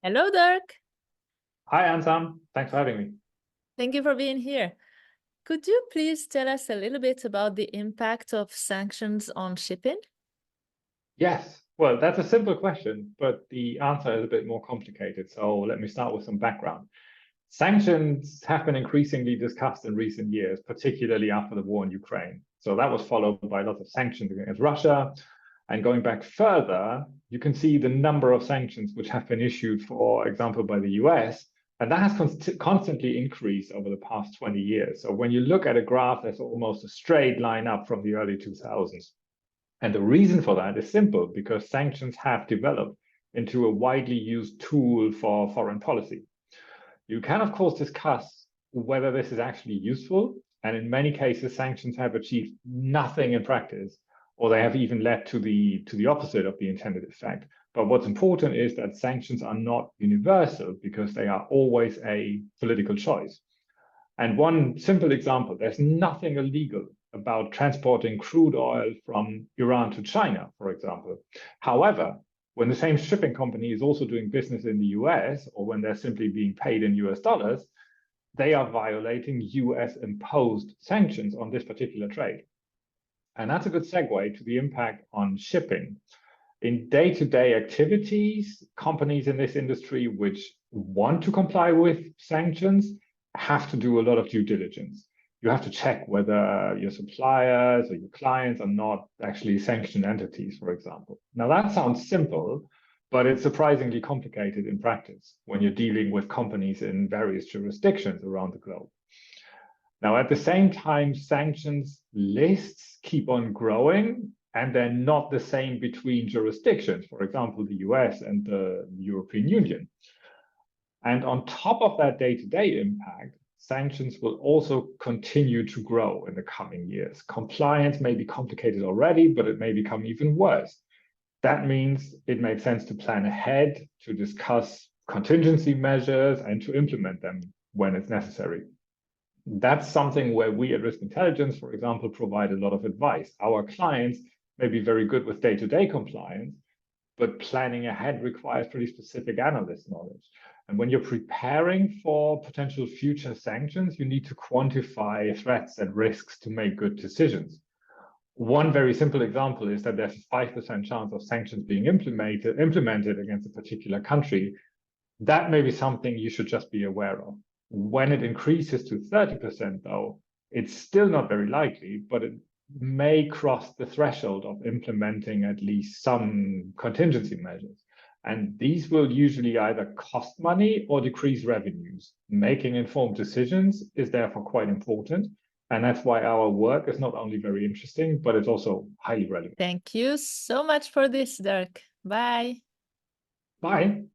Hello, Dirk. Hi, Anton. Thanks for having me. Thank you for being here. Could you please tell us a little bit about the impact of sanctions on shipping? Yes, well, that's a simple question, but the answer is a bit more complicated. So let me start with some background. Sanctions have been increasingly discussed in recent years, particularly after the war in Ukraine. So that was followed by lots of sanctions against Russia. And going back further, you can see the number of sanctions which have been issued, for example, by the US. And that has constantly increased over the past 20 years. So when you look at a graph, there's almost a straight line up from the early 2000s. And the reason for that is simple, because sanctions have developed into a widely used tool for foreign policy. You can, of course, discuss whether this is actually useful. And in many cases, sanctions have achieved nothing in practice, or they have even led to the opposite of the intended effect. But what's important is that sanctions are not universal because they are always a political choice. And one simple example, there's nothing illegal about transporting crude oil from Iran to China, for example. However, when the same shipping company is also doing business in the US, or when they're simply being paid in US dollars, they are violating US imposed sanctions on this particular trade. And that's a good segue to the impact on shipping. In day-to-day activities, companies in this industry which want to comply with sanctions have to do a lot of due diligence. You have to check whether your suppliers or your clients are not actually sanctioned entities, for example. Now, that sounds simple, but it's surprisingly complicated in practice when you're dealing with companies in various jurisdictions around the globe. Now, at the same time, sanctions lists keep on growing, and they're not the same between jurisdictions, for example, the US and the European Union. And on top of that day-to-day impact, sanctions will also continue to grow in the coming years. Compliance may be complicated already, but it may become even worse. That means it makes sense to plan ahead, to discuss contingency measures, and to implement them when it's necessary. That's something where we at Risk Intelligence, for example, provide a lot of advice. Our clients may be very good with day-to-day compliance, but planning ahead requires pretty specific analyst knowledge. And when you're preparing for potential future sanctions, you need to quantify threats and risks to make good decisions. One very simple example is that there's a 5% chance of sanctions being implemented against a particular country. That may be something you should just be aware of. When it increases to 30%, though, it's still not very likely, but it may cross the threshold of implementing at least some contingency measures. And these will usually either cost money or decrease revenues. Making informed decisions is therefore quite important. And that's why our work is not only very interesting, but it's also highly relevant. Thank you so much for this, Dirk. Bye. Bye.